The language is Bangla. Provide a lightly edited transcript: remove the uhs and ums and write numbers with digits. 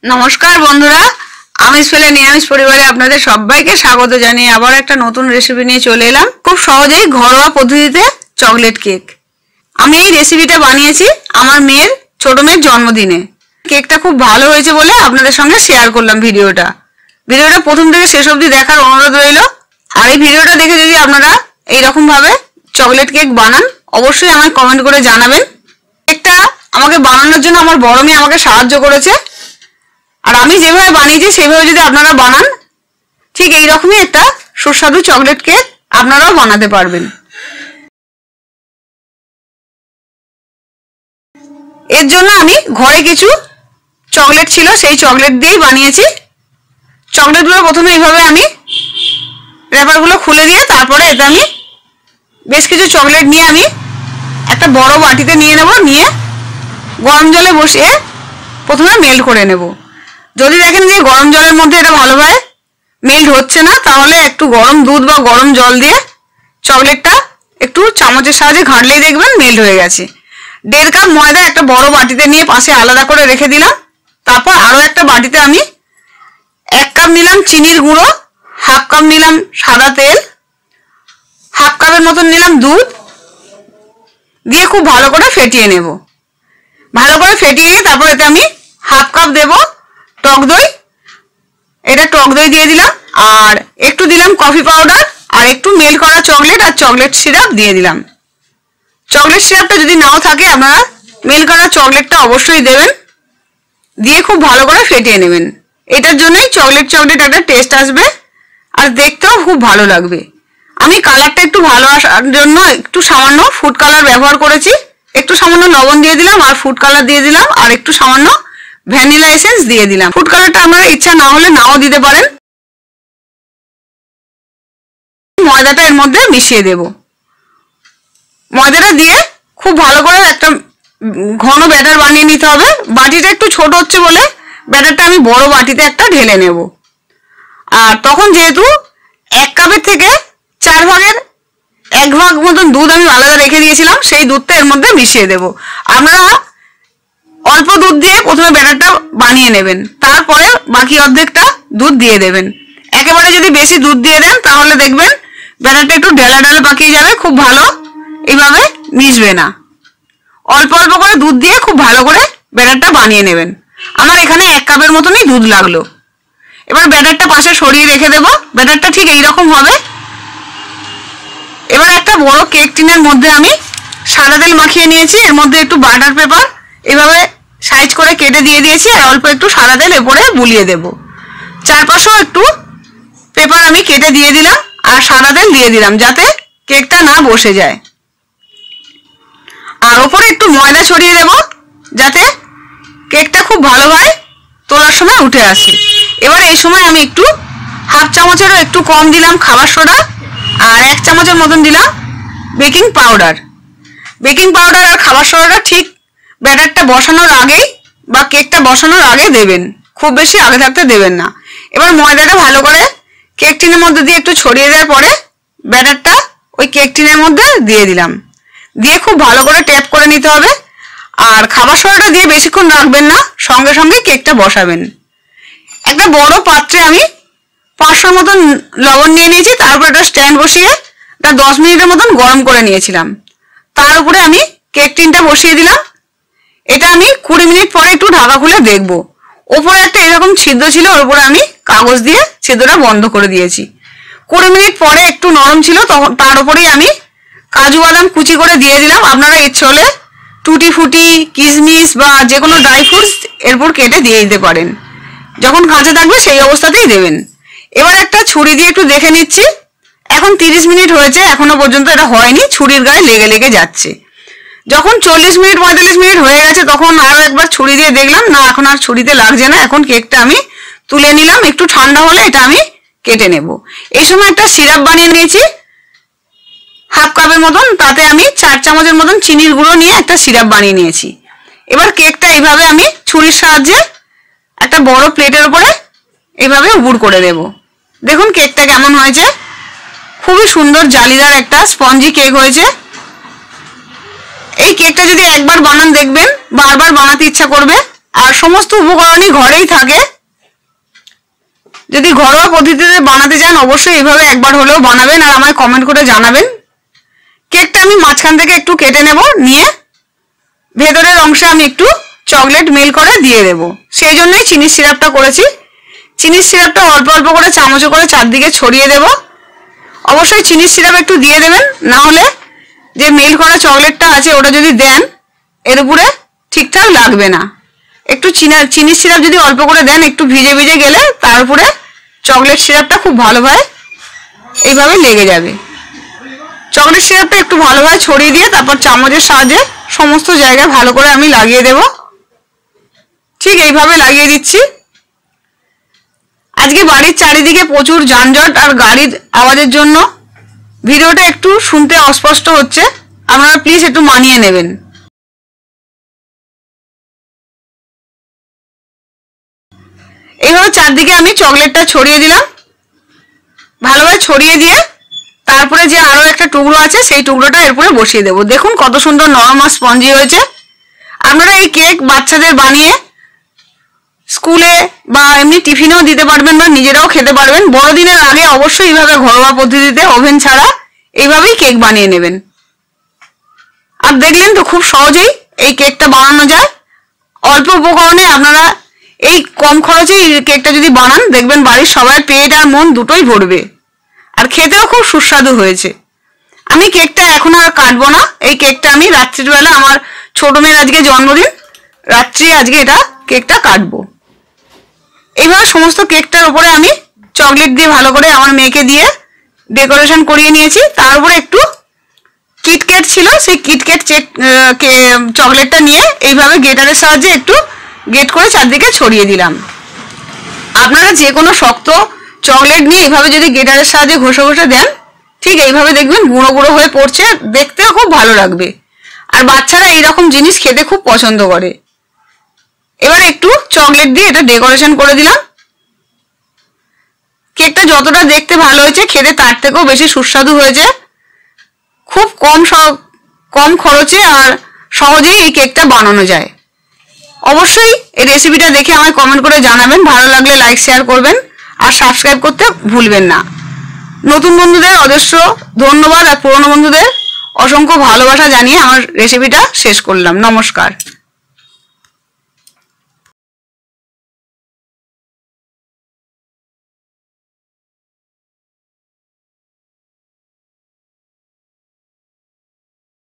নমস্কার বন্ধুরা, আমিষ ফেলে নিরামিষ পরিবারে আপনাদের সবাইকে স্বাগত জানিয়ে আবার একটা নতুন রেসিপি নিয়ে চলে এলাম। খুব সহজেই ঘরোয়া পদ্ধতিতে চকলেট কেক। আমি এই রেসিপিটা বানিয়েছি আমার মেয়ের ছোট মেয়ের জন্মদিনে। কেকটা খুব ভালো হয়েছে বলে আপনাদের সঙ্গে শেয়ার করলাম ভিডিওটা প্রথম থেকে শেষ অবধি দেখার অনুরোধ রইল। আর এই ভিডিওটা দেখে যদি আপনারা এইরকম ভাবে চকলেট কেক বানান অবশ্যই আমায় কমেন্ট করে জানাবেন। কেকটা আমাকে বানানোর জন্য আমার বড় মেয়ে আমাকে সাহায্য করেছে। আর আমি যেভাবে বানিয়েছি সেভাবে যদি আপনারা বানান ঠিক এইরকমই একটা সুস্বাদু চকলেট কেক আপনারাও বানাতে পারবেন। এর জন্য আমি ঘরে কিছু চকলেট ছিল সেই চকলেট দিয়েই বানিয়েছি। চকলেটগুলো প্রথমে এইভাবে আমি র্যাপারগুলো খুলে দিয়ে তারপরে এতে আমি বেশ কিছু চকলেট নিয়ে আমি একটা বড় বাটিতে নিয়ে নেব। নিয়ে গরম জলে বসিয়ে প্রথমে মেল্ট করে নেব। যদি দেখেন যে গরম জলের মধ্যে এটা ভালোভাবে মেল্ট হচ্ছে না তাহলে একটু গরম দুধ বা গরম জল দিয়ে চকলেটটা একটু চামচের সাহায্যে ঘাঁটলেই দেখবেন মেল্ট হয়ে গেছে। 1.5 কাপ ময়দা একটা বড় বাটিতে নিয়ে পাশে আলাদা করে রেখে দিলাম। তারপর আরও একটা বাটিতে আমি 1 কাপ নিলাম চিনির গুঁড়ো, 1/2 কাপ নিলাম সাদা তেল, 1/2 কাপের মতন নিলাম দুধ দিয়ে খুব ভালো করে ফেটিয়ে নেব। ভালো করে ফেটিয়ে নিয়ে তারপর এতে আমি 1/2 কাপ দেব টক দই। এটা টক দই দিয়ে দিলাম। আর একটু দিলাম কফি পাউডার আর একটু মেল্ট করা চকলেট আর চকলেট সিরাপ দিয়ে দিলাম। চকলেট সিরাপটা যদি নাও থাকে আপনারা মেল্ট করা চকলেটটা অবশ্যই দেবেন। দিয়ে খুব ভালো করে ফেটিয়ে নেবেন। এটার জন্যই চকলেট একটা টেস্ট আসবে আর দেখতেও খুব ভালো লাগবে। আমি কালারটা একটু ভালো আসার জন্য একটু সামান্য ফুড কালার ব্যবহার করেছি। একটু সামান্য লবণ দিয়ে দিলাম আর ফুড কালার দিয়ে দিলাম আর একটু সামান্য ভ্যানিলা এসেন্স দিয়ে দিলাম। ফুড কালারটা আপনারা ইচ্ছা না হলে নাও দিতে পারেন। ময়দাটা এর মধ্যে মিশিয়ে দেব। ময়দাটা দিয়ে খুব ভালো করে একটা ঘন ব্যাটার বানিয়ে নিতে হবে। বাটিটা একটু ছোট হচ্ছে বলে ব্যাটারটা আমি বড় বাটিতে একটা ঢেলে নেব। আর তখন যেহেতু 1 কাপের থেকে 4 ভাগের 1 ভাগ মতন দুধ আমি আলাদা রেখে দিয়েছিলাম সেই দুধটা এর মধ্যে মিশিয়ে দেব। আপনারা অল্প দুধ দিয়ে প্রথমে ব্যাটারটা বানিয়ে নেবেন, তারপরে বাকি অর্ধেকটা দুধ দিয়ে দেবেন। একেবারে যদি বেশি দুধ দিয়ে দেন তাহলে দেখবেন ব্যাটারটা একটু ঢেলা ঢেলা পাকিয়ে যাবে, খুব ভালো এইভাবে মিশবে না। অল্প অল্প করে দুধ দিয়ে খুব ভালো করে ব্যাটারটা বানিয়ে নেবেন। আমার এখানে 1 কাপের মতনই দুধ লাগলো। এবার ব্যাটারটা পাশে সরিয়ে রেখে দেব। ব্যাটারটা ঠিক এইরকম হবে। এবার একটা বড় কেক টিনের মধ্যে আমি সাদা তেল মাখিয়ে নিয়েছি। এর মধ্যে একটু বাটার পেপার এভাবে সাইজ করে কেটে দিয়ে দিয়েছি আর অল্প একটু সাদা তেল এরপরে বুলিয়ে দেব। চারপাশেও একটু পেপার আমি কেটে দিয়ে দিলাম আর সাদা তেল দিয়ে দিলাম যাতে কেকটা না বসে যায়। আর ওপরে একটু ময়দা ছড়িয়ে দেব যাতে কেকটা খুব ভালোভাবে তোলার সময় উঠে আসে। এবার এই সময় আমি একটু 1/2 চামচেরও একটু কম দিলাম খাবার সোডা আর 1 চামচের মতন দিলাম বেকিং পাউডার। বেকিং পাউডার আর খাবার সোডাটা ঠিক ব্যাটারটা বসানোর আগেই বা কেকটা বসানোর আগে দেবেন, খুব বেশি আগে থাকতে দেবেন না। এবার ময়দাটা ভালো করে কেক টিনের মধ্যে দিয়ে একটু ছড়িয়ে দেওয়ার পরে ব্যাটারটা ওই কেক টিনের মধ্যে দিয়ে দিলাম। দিয়ে খুব ভালো করে ট্যাপ করে নিতে হবে। আর খাবার সোডাটা দিয়ে বেশিক্ষণ রাখবেন না, সঙ্গে সঙ্গে কেকটা বসাবেন। একটা বড় পাত্রে আমি 500 মতন লবণ নিয়ে নিয়েছি। তারপর একটা স্ট্যান্ড বসিয়ে এটা 10 মিনিটের মতন গরম করে নিয়েছিলাম। তার উপরে আমি কেক টিনটা বসিয়ে দিলাম। এটা আমি 20 মিনিট পরে একটু ঢাকা খুলে দেখব। ওপরে একটা এরকম ছিদ্র ছিল, ওর উপরে আমি কাগজ দিয়ে ছিদ্রটা বন্ধ করে দিয়েছি। 20 মিনিট পরে একটু নরম ছিল, তখন তার উপরেই আমি কাজু বাদাম কুচি করে দিয়ে দিলাম। আপনারা ইচ্ছে হলে টুটি ফুটি কিশমিশ বা যে কোনো ড্রাই ফ্রুটস এরপর কেটে দিয়ে দিতে পারেন। যখন কাঁচা থাকবে সেই অবস্থাতেই দেবেন। এবার একটা ছুরি দিয়ে একটু দেখে নিচ্ছি। এখন 30 মিনিট হয়েছে, এখনো পর্যন্ত এটা হয়নি, ছুরির গায়ে লেগে লেগে যাচ্ছে। যখন 40 মিনিট 45 মিনিট হয়ে গেছে তখন আরো একবার ছুরি দিয়ে দেখলাম, না এখন আর ছুরিতে লাগছে না। এখন কেকটা আমি তুলে নিলাম। একটু ঠান্ডা হলে এটা আমি কেটে নেব। এই সময় একটা সিরাপ বানিয়ে নিয়েছি 1/2 কাপের মতন, তাতে আমি 4 চামচের মতন চিনির গুঁড়ো নিয়ে একটা সিরাপ বানিয়ে নিয়েছি। এবার কেকটা এইভাবে আমি ছুরির সাহায্যে একটা বড় প্লেটের উপরে এইভাবে উপুড় করে দেব। দেখুন কেকটা কেমন হয়েছে, খুবই সুন্দর জালিদার একটা স্পঞ্জি কেক হয়েছে। এই কেকটা যদি একবার বানান দেখবেন বারবার বানাতে ইচ্ছা করবে। আর সমস্ত উপকরণই ঘরেই থাকে। যদি ঘরোয়া পদ্ধতিতে বানাতে চান অবশ্যই এইভাবে একবার হলেও বানাবেন আর আমায় কমেন্ট করে জানাবেন। কেকটা আমি মাঝখান থেকে একটু কেটে নেব, নিয়ে ভেতরের অংশে আমি একটু চকলেট মেল্ট করে দিয়ে দেব। সেই জন্যই চিনির সিরাপটা করেছি। চিনির সিরাপটা অল্প অল্প করে চামচে করে চারদিকে ছড়িয়ে দেব। অবশ্যই চিনির সিরাপ একটু দিয়ে দেবেন, না হলে যে মেল্ট করা চকলেটটা আছে ওটা যদি দেন এর উপরে ঠিকঠাক লাগবে না। একটু চিনির সিরাপ যদি অল্প করে দেন, একটু ভিজে ভিজে গেলে তার উপরে চকলেট সিরাপটা খুব ভালোভাবে এইভাবে লেগে যাবে। চকলেট সিরাপটা একটু ভালোভাবে ছড়িয়ে দিয়ে তারপর চামচের সাহায্যে সমস্ত জায়গায় ভালো করে আমি লাগিয়ে দেব। ঠিক এইভাবে লাগিয়ে দিচ্ছি। আজকে বাড়ির চারিদিকে প্রচুর যানজট আর গাড়ির আওয়াজের জন্য ভিডিওটা একটু শুনতে অস্পষ্ট হচ্ছে, আপনারা প্লিজ একটু মানিয়ে নেবেন। এইভাবে চারদিকে আমি চকলেটটা ছড়িয়ে দিলাম। ভালোভাবে ছড়িয়ে দিয়ে তারপরে যে আরো একটা টুকরো আছে সেই টুকরোটা এরপরে বসিয়ে দেবো। দেখুন কত সুন্দর নরম আর স্পঞ্জি হয়েছে। আপনারা এই কেক বাচ্চাদের বানিয়ে স্কুলে বা এমনি টিফিনেও দিতে পারবেন বা নিজেরাও খেতে পারবেন। বড়দিনের আগে অবশ্যই এইভাবে ঘরোয়া পদ্ধতিতে ওভেন ছাড়া এইভাবেই কেক বানিয়ে নেবেন। আর দেখলেন তো খুব সহজেই এই কেকটা বানানো যায়। অল্প উপকরণে আপনারা এই কম খরচে এই কেকটা যদি বানান দেখবেন বাড়ির সবাই পেট আর মন দুটোই ভরবে, আর খেতেও খুব সুস্বাদু হয়েছে। আমি কেকটা এখন আর কাটবো না। এই কেকটা আমি রাত্রিবেলা, আমার ছোট মেয়ের আজকে জন্মদিন, রাত্রি আজকে এটা কেকটা কাটবো। এইভাবে সমস্ত কেকটার উপরে আমি চকলেট দিয়ে ভালো করে আমার মেয়েকে দিয়ে ডেকোরেশন করিয়ে নিয়েছি। তার উপরে একটু কিটক্যাট ছিল, সেই কিটক্যাট চকলেটটা নিয়ে এইভাবে গেটারের সাহায্যে একটু গেট করে চারদিকে ছড়িয়ে দিলাম। আপনারা যে কোনো শক্ত চকলেট নিয়ে এইভাবে যদি গেটারের সাহায্যে ঘষে ঘষে দেন ঠিক এইভাবে দেখবেন গুঁড়ো গুঁড়ো হয়ে পড়ছে, দেখতেও খুব ভালো লাগবে। আর বাচ্চারা এইরকম জিনিস খেতে খুব পছন্দ করে। এবার একটু চকলেট দিয়ে এটা ডেকোরেশন করে দিলাম। কেকটা যতটা দেখতে ভালো হয়েছে খেতে তার থেকেও বেশি সুস্বাদু হয়েছে। খুব কম খরচে আর সহজেই এই কেকটা বানানো যায়। অবশ্যই এই রেসিপিটা দেখে আমায় কমেন্ট করে জানাবেন। ভালো লাগলে লাইক শেয়ার করবেন আর সাবস্ক্রাইব করতে ভুলবেন না। নতুন বন্ধুদের অজস্র ধন্যবাদ আর পুরনো বন্ধুদের অসংখ্য ভালোবাসা জানিয়ে আমার রেসিপিটা শেষ করলাম। নমস্কার।